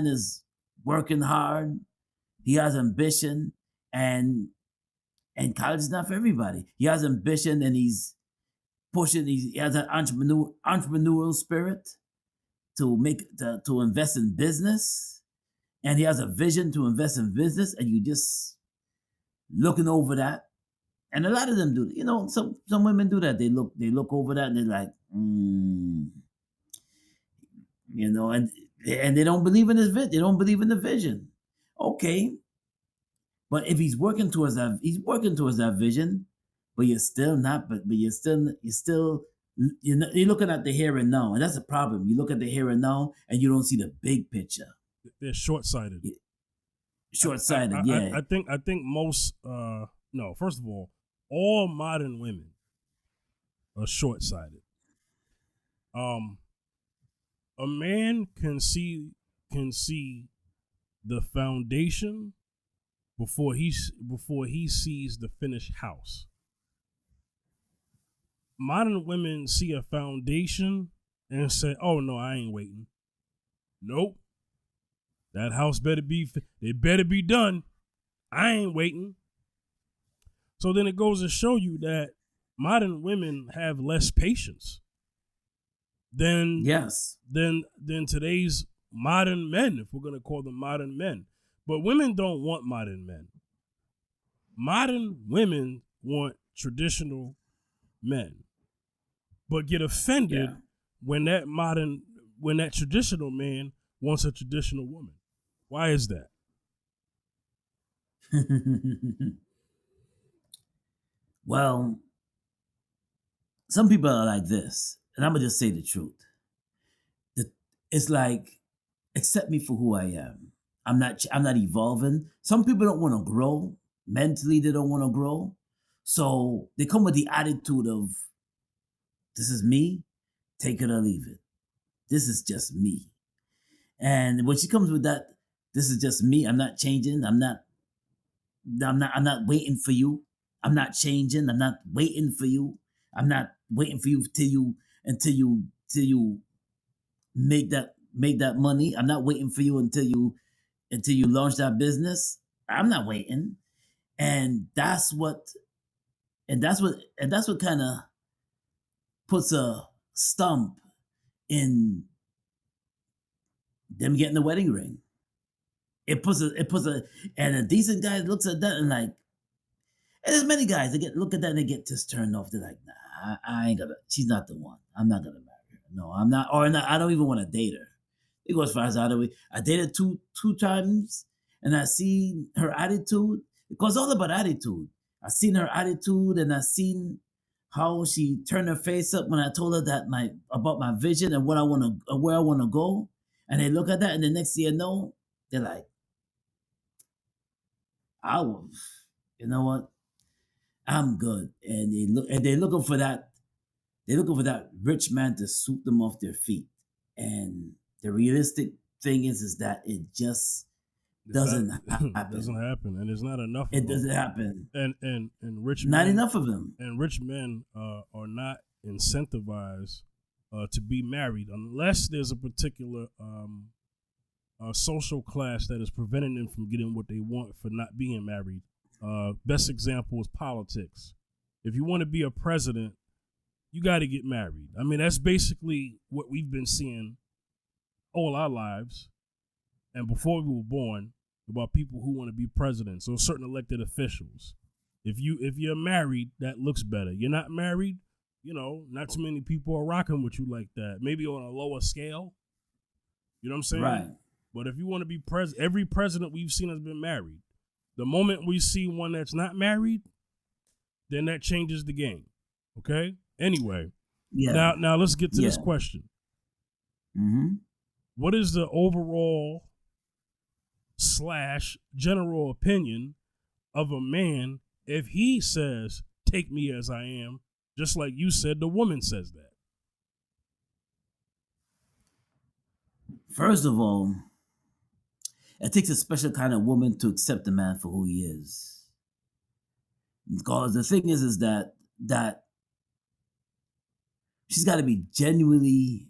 is working hard, he has ambition, and college is not for everybody. He has ambition, and he's pushing. He has an entrepreneurial spirit to invest in business, and he has a vision to invest in business. And you just looking over that, and a lot of them do. You know, some women do that. They look over that, and they're like, you know, and they don't believe in his vision. They don't believe in the vision. Okay. But if he's working towards that vision, but you're still not. But you're looking at the here and now, and that's a problem. You look at the here and now, and you don't see the big picture. They're short-sighted. Short-sighted, yeah. I think most. No, first of all modern women are short-sighted. A man can see the foundation before he sees the finished house. Modern women see a foundation and say, "Oh no, I ain't waiting. Nope, that house better be done. I ain't waiting." So then it goes to show you that modern women have less patience than today's modern men, if we're gonna call them modern men. But women don't want modern men. Modern women want traditional men, but get offended when that traditional man wants a traditional woman. Why is that? Well, some people are like this, and I'm gonna just say the truth. It's like, accept me for who I am. I'm not evolving. Some people don't want to grow. Mentally, they don't want to grow. So they come with the attitude of, this is me, take it or leave it. This is just me. And when she comes with that, this is just me, I'm not changing, I'm not I'm not waiting for you. I'm not changing. I'm not waiting for you. I'm not waiting for you until you make that money. I'm not waiting for you until you launch that business. I'm not waiting. And that's what kind of puts a stump in them getting the wedding ring. It puts a and a decent guy looks at that and like, and there's many guys that look at that and they get just turned off. They're like, nah, I ain't gonna. She's not the one. I'm not gonna marry her. No, I'm not. Or not, I don't even want to date her. It goes as far as I dated two times, and I see her attitude. It goes all about attitude. I seen her attitude, and I seen how she turned her face up when I told her that about my vision and where I want to go. And they look at that, and the next thing you know, they're like, I will. You know what? I'm good. And they're looking for that. They're looking for that rich man to sweep them off their feet. And the realistic thing is that it just doesn't happen. It doesn't happen, and there's not enough. It doesn't happen. And rich not men, enough of them. And rich men are not incentivized to be married unless there's a particular social class that is preventing them from getting what they want for not being married. Best example is politics. If you want to be a president, you got to get married. I mean, that's basically what we've been seeing all our lives and before we were born about people who want to be presidents or certain elected officials. If you're married, that looks better. You're not married, not too many people are rocking with you like that. Maybe on a lower scale. You know what I'm saying? Right. But if you want to be president, every president we've seen has been married. The moment we see one that's not married, then that changes the game. Okay? Anyway. Yeah. Now let's get to this question. Mm-hmm. What is the overall / general opinion of a man if he says, take me as I am, just like you said the woman says that? First of all, it takes a special kind of woman to accept a man for who he is. Because the thing is that she's got to be genuinely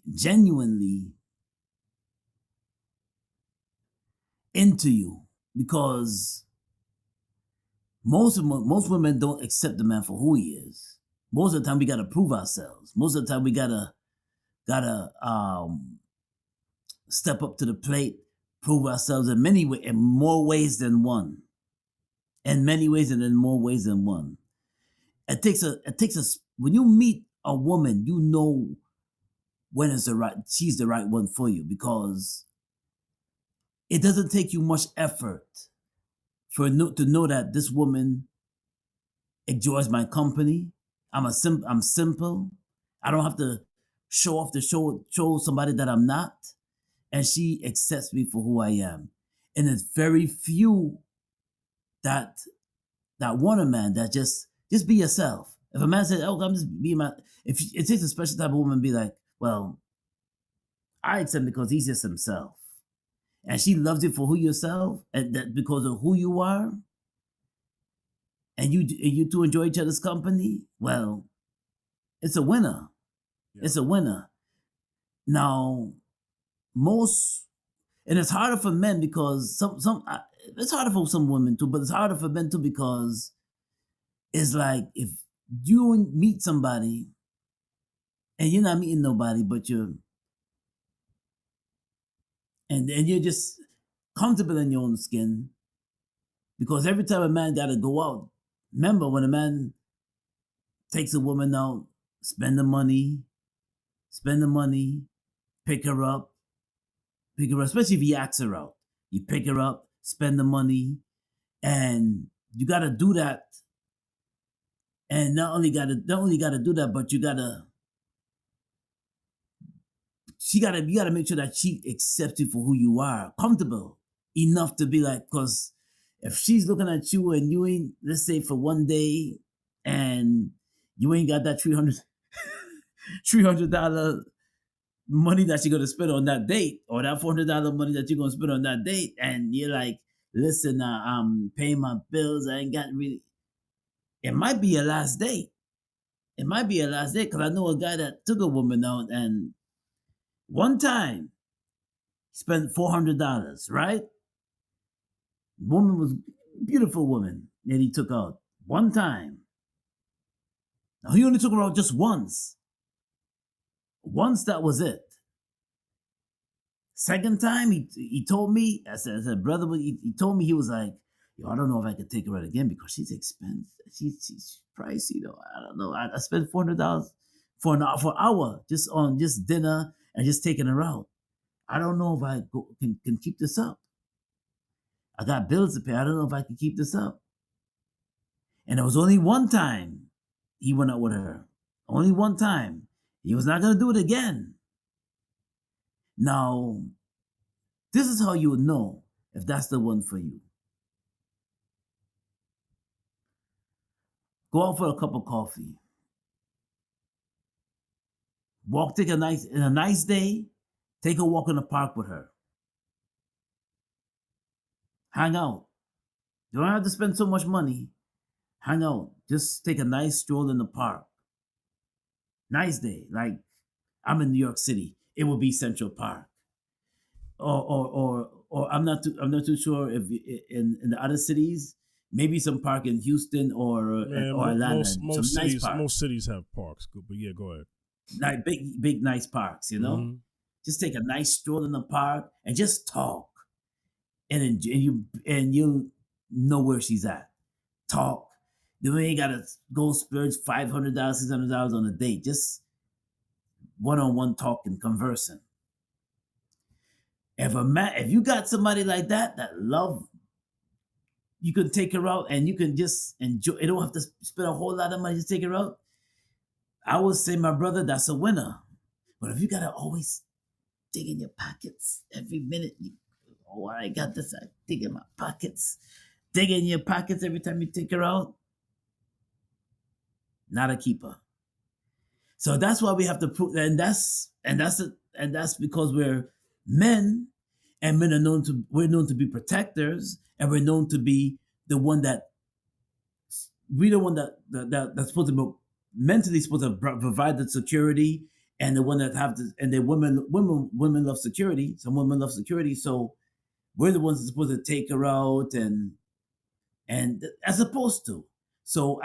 into you, because most women don't accept the man for who he is. Most of the time we gotta prove ourselves. Most of the time we gotta step up to the plate, prove ourselves in more ways than one. In many ways and in more ways than one. It takes when you meet a woman, you know when she's the right one for you, because it doesn't take you much effort to know that this woman enjoys my company. I'm simple. I don't have to show somebody that I'm not, and she accepts me for who I am. And it's very few that want a man that just be yourself. If a man says, "Oh, I'm just being my," if it takes a special type of woman, be like, "Well, I accept him because he's just himself." And she loves you for who yourself, and that because of who you are, and you two enjoy each other's company. Well, it's a winner. Yeah. It's a winner. Now, and it's harder for men because it's harder for some women too, but it's harder for men too because it's like if you meet somebody and you're not meeting nobody, but you're just comfortable in your own skin, because every time a man gotta go out, remember when a man takes a woman out, spend the money, pick her up, especially if he asks her out. You pick her up, spend the money, and you gotta do that. And not only gotta do that, but you gotta make sure that she accepts you for who you are, comfortable enough to be like, because if she's looking at you and you ain't, let's say for one day, and you ain't got that $300 money that you're gonna spend on that date, or that $400 money that you're gonna spend on that date, and you're like, listen, I'm paying my bills. I ain't got really. It might be your last date. It might be your last date because I know a guy that took a woman out and one time spent $400, right? Woman was a beautiful woman that he took out one time. Now he only took her out just once. Once, that was it. Second time, he told me, I said, brother, he told me, he was like, yo, I don't know if I could take her out again because she's expensive. She's pricey though. I don't know. I spent $400 for an hour just on just dinner and just taking her out. I don't know if I can keep this up. I got bills to pay. I don't know if I can keep this up. And it was only one time he went out with her. Only one time. He was not going to do it again. Now, this is how you would know if that's the one for you. Go out for a cup of coffee. Take a nice day, take a walk in the park with her. Hang out. You don't have to spend so much money. Hang out. Just take a nice stroll in the park. Nice day. Like, I'm in New York City. It will be Central Park. Or I'm not too sure if in the other cities, maybe some park in Houston or Atlanta. Most cities have parks, but yeah, go ahead. Like big nice parks, you know. Mm-hmm. Just take a nice stroll in the park and just talk, and you'll know where she's at. Talk. You ain't gotta go splurge $500, $600 on a date. Just one-on-one talking, conversing. If you got somebody like that love, you can take her out and you can just enjoy. You don't have to spend a whole lot of money to take her out. I would say, my brother, that's a winner. But if you gotta always dig in your pockets every minute, I got this. I dig in my pockets. Dig in your pockets every time you take her out. Not a keeper. So that's why we have to prove, and that's because we're men, and men are we're known to be protectors, and we're known to be the one that's supposed to be mentally supposed to provide the security, and the one that and the women love security. Some women love security, so we're the ones that's supposed to take her out and as opposed to. So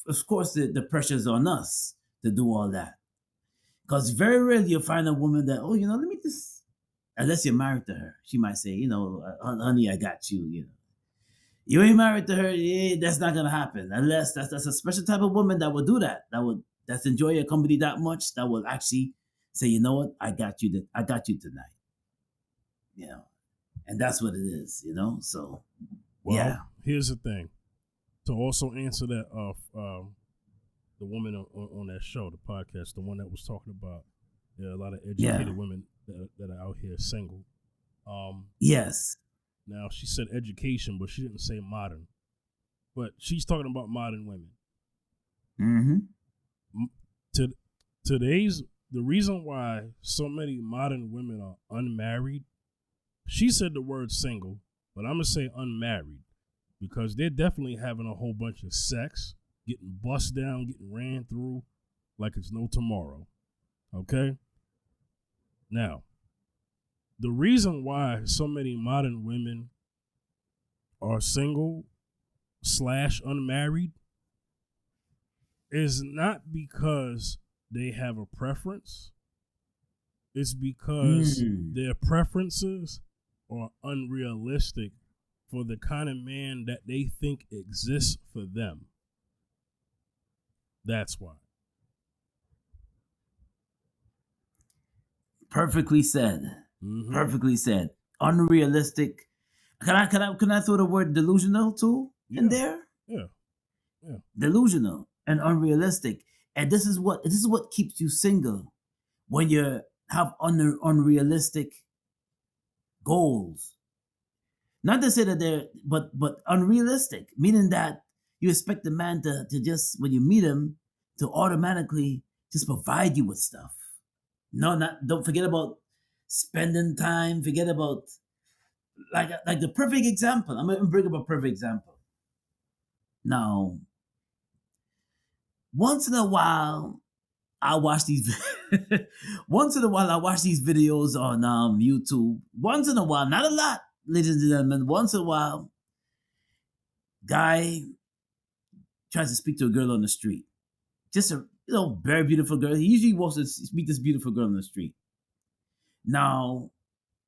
of course the pressure's on us to do all that. Because very rarely you'll find a woman that, let me just, unless you're married to her, she might say, honey, I got you, You ain't married to her, that's not gonna happen. Unless that's a special type of woman that will do that. That's enjoy your company that much, that will actually say, you know what, I got you tonight. And that's what it is, So yeah. Here's the thing. To also answer that the woman on that show, the podcast, the one that was talking about a lot of educated women that are out here single. Yes. Now, she said education, but she didn't say modern. But she's talking about modern women. Mm-hmm. The reason why so many modern women are unmarried, she said the word single, but I'm going to say unmarried, because they're definitely having a whole bunch of sex, getting bust down, getting ran through like it's no tomorrow. Okay? Now, the reason why so many modern women are single / unmarried is not because they have a preference. It's because their preferences are unrealistic for the kind of man that they think exists for them. That's why. Perfectly said. Mm-hmm. Perfectly said. Unrealistic. Can I throw the word delusional too in there? Yeah. Delusional and unrealistic. And this is what keeps you single when you have unrealistic goals. Not to say that they're but unrealistic, meaning that you expect the man to just, when you meet him, to automatically just provide you with stuff. Don't forget about spending time, forget about like the perfect example. I'm gonna bring up a perfect example. Now, once in a while, I watch these. Once in a while, I watch these videos on YouTube. Once in a while, not a lot, ladies and gentlemen. Once in a while, guy tries to speak to a girl on the street. Just a very beautiful girl. He usually wants to meet this beautiful girl on the street. Now,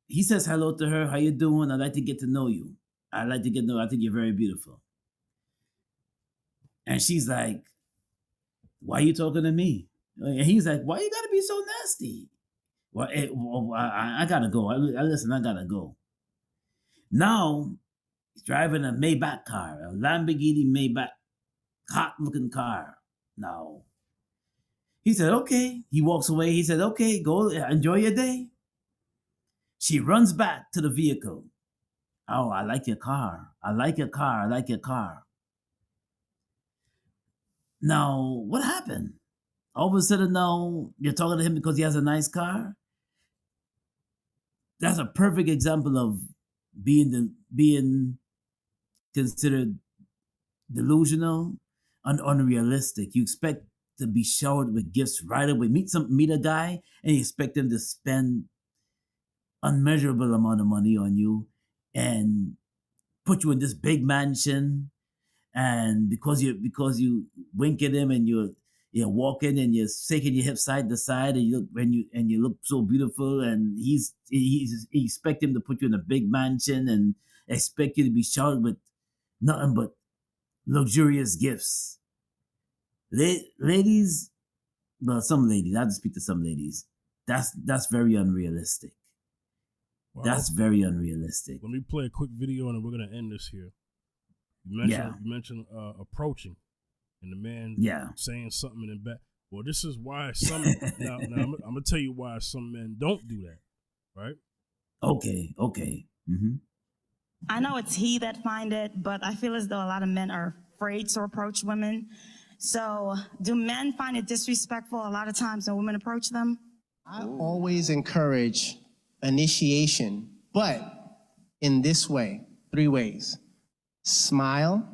he says hello to her. How you doing? I'd like to get to know you. I'd like to get to know you. I think you're very beautiful. And she's like, why are you talking to me? And he's like, why you gotta be so nasty? Well, I gotta go. Listen, I gotta go. Now, he's driving a Maybach car, a Lamborghini Maybach, hot-looking car. Now, he said, okay. He walks away. He said, okay, go enjoy your day. She runs back to the vehicle. Oh, I like your car. I like your car. I like your car. Now, what happened? All of a sudden now, you're talking to him because he has a nice car? That's a perfect example of being considered delusional and unrealistic. You expect to be showered with gifts right away. Meet a guy and you expect him to spend unmeasurable amount of money on you and put you in this big mansion, and because you wink at him and you're walking and you're shaking your hips side to side and you look so beautiful, and he expect him to put you in a big mansion and expect you to be showered with nothing but luxurious gifts. Ladies, well, some ladies, I have to speak to some ladies. That's very unrealistic. Wow. That's very unrealistic. Let me play a quick video and then we're gonna end this here. You mentioned approaching, and the man saying something in the back. Well, this is why some now I'm gonna tell you why some men don't do that, right? Okay. Mm-hmm. I know it's he that find it, but I feel as though a lot of men are afraid to approach women. So, do men find it disrespectful a lot of times when women approach them? I always encourage initiation, but in this way, 3 ways. Smile,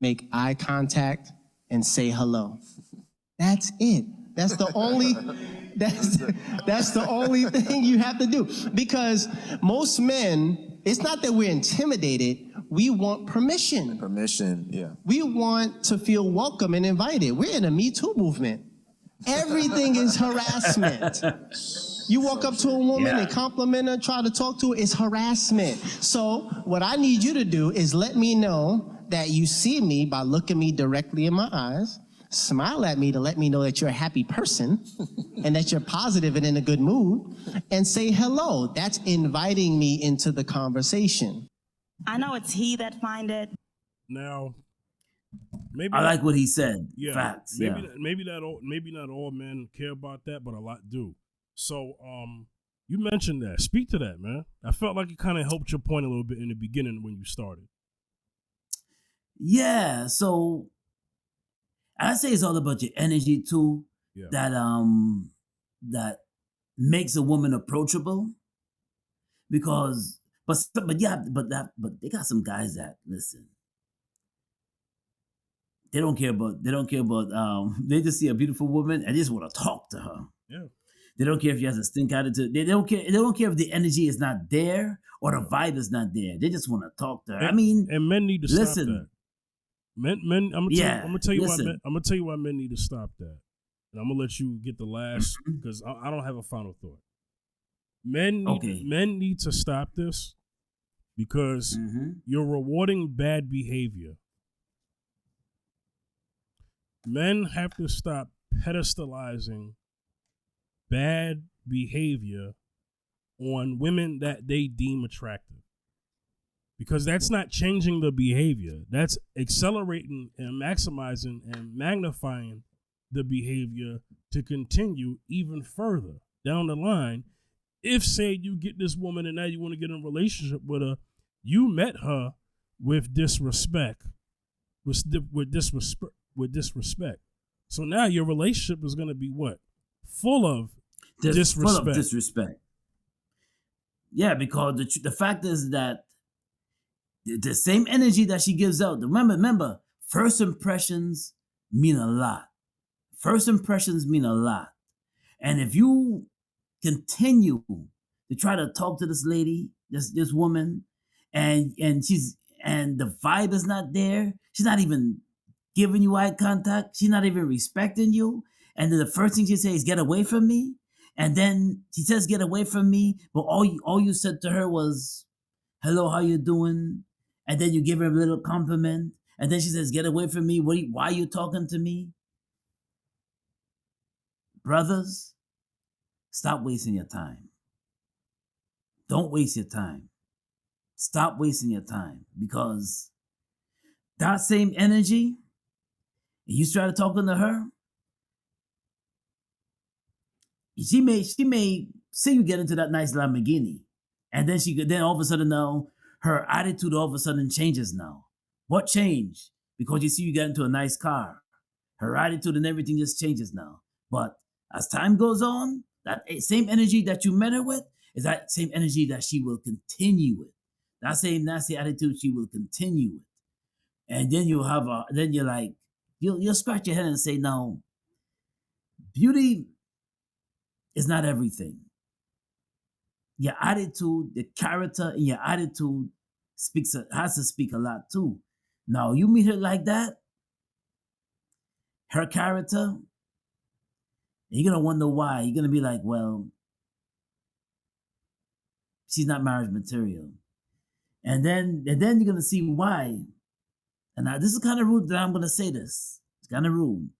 make eye contact, and say hello. That's it. That's the only thing you have to do. Because most men, it's not that we're intimidated, we want permission. Permission, yeah. We want to feel welcome and invited. We're in a Me Too movement. Everything is harassment. You walk up to a woman and compliment her, try to talk to her, it's harassment. So what I need you to do is let me know that you see me by looking me directly in my eyes, smile at me to let me know that you're a happy person and that you're positive and in a good mood, and say hello. That's inviting me into the conversation. I know it's he that find it. Now, maybe I like what he said. Yeah, facts. Maybe not all men care about that, but a lot do. So, you mentioned that. Speak to that, man. I felt like it kind of helped your point a little bit in the beginning when you started. Yeah. So, I say it's all about your energy too. Yeah. That makes a woman approachable. Because, but they got some guys that listen. They don't care about. They just see a beautiful woman and they just want to talk to her. Yeah. They don't care if she has a stink attitude. They don't care if the energy is not there or the vibe is not there. They just want to talk to her. And men need to stop that. Men. I'm gonna tell you why men need to stop that. And I'm gonna let you get the last because I don't have a final thought. Men need to stop this because you're rewarding bad behavior. Men have to stop pedestalizing bad behavior on women that they deem attractive, because that's not changing the behavior. That's accelerating and maximizing and magnifying the behavior to continue even further down the line. If, say, you get this woman and now you want to get in a relationship with her, you met her with disrespect, with disrespect. So now your relationship is going to be what? Full of disrespect. Full of disrespect. Yeah, because the fact is that the same energy that she gives out. Remember, first impressions mean a lot. First impressions mean a lot. And if you continue to try to talk to this lady, this woman, and the vibe is not there, she's not even giving you eye contact, she's not even respecting you, and then the first thing she says is get away from me, and then she says get away from me, but all you said to her was hello, how you doing? And then you give her a little compliment, and then she says get away from me. Why are you talking to me? Brothers, stop wasting your time. Don't waste your time. Stop wasting your time, because that same energy, you start talking to her, she may see you get into that nice Lamborghini, and then all of a sudden now her attitude all of a sudden changes now. What changed? Because you see you get into a nice car. Her attitude and everything just changes now. But as time goes on, that same energy that you met her with is that same energy that she will continue with. That same nasty attitude she will continue with. And then you'll scratch your head and say, no, beauty is not everything. Your attitude, the character in your attitude has to speak a lot too. Now, you meet her like that, her character, you're going to wonder why. You're going to be like, well, she's not marriage material. And then you're going to see why. And now this is kind of rude that I'm going to say this. It's kind of rude.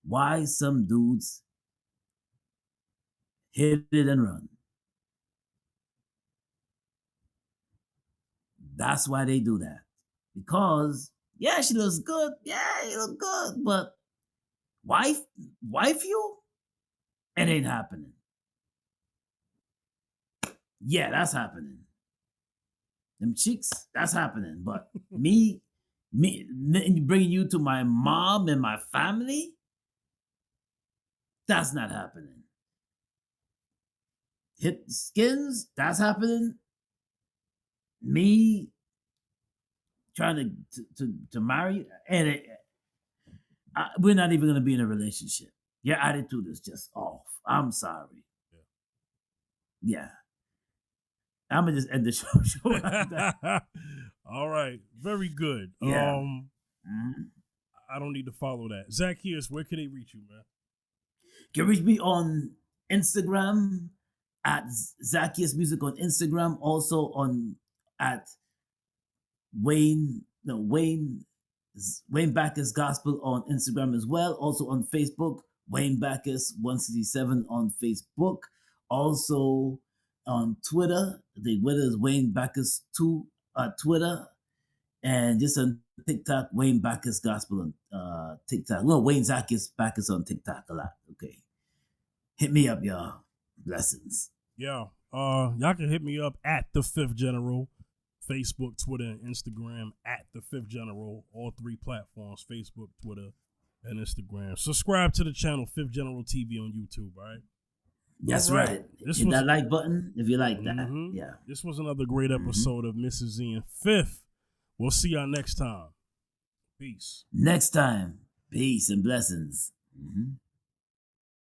Why some dudes hit it and run. That's why they do that. Because, yeah, she looks good. Yeah, you look good. But wife you? It ain't happening. Yeah, that's happening. Them cheeks, that's happening. But me bringing you to my mom and my family, that's not happening. Hit skins, that's happening. Me trying to marry, and we're not even going to be in a relationship. Your attitude is just off. I'm sorry. Yeah. I'm gonna just end the show like that. All right, very good. Yeah. I don't need to follow that. Zacchaeus, where can they reach you, man? You can reach me on Instagram at Zacchaeus Music on Instagram, also on at Wayne Backus Gospel on Instagram as well. Also on Facebook, Wayne Backus 167 on Facebook. Also on Twitter, the Twitter is Wayne Backus 2 Twitter, and just on TikTok, Wayne Backus Gospel on TikTok. Well, Wayne Zacchaeus Backus on TikTok a lot. Okay, hit me up, y'all. Blessings. Yeah, y'all can hit me up at The Fifth General, Facebook, Twitter, and Instagram at The Fifth General. All three platforms: Facebook, Twitter, and Instagram. Subscribe to the channel Fifth General TV on YouTube. All right. That's right. Hit that like button if you like that. Yeah. This was another great episode of Mrs. Z and Fifth. We'll see y'all next time. Peace. Next time. Peace and blessings.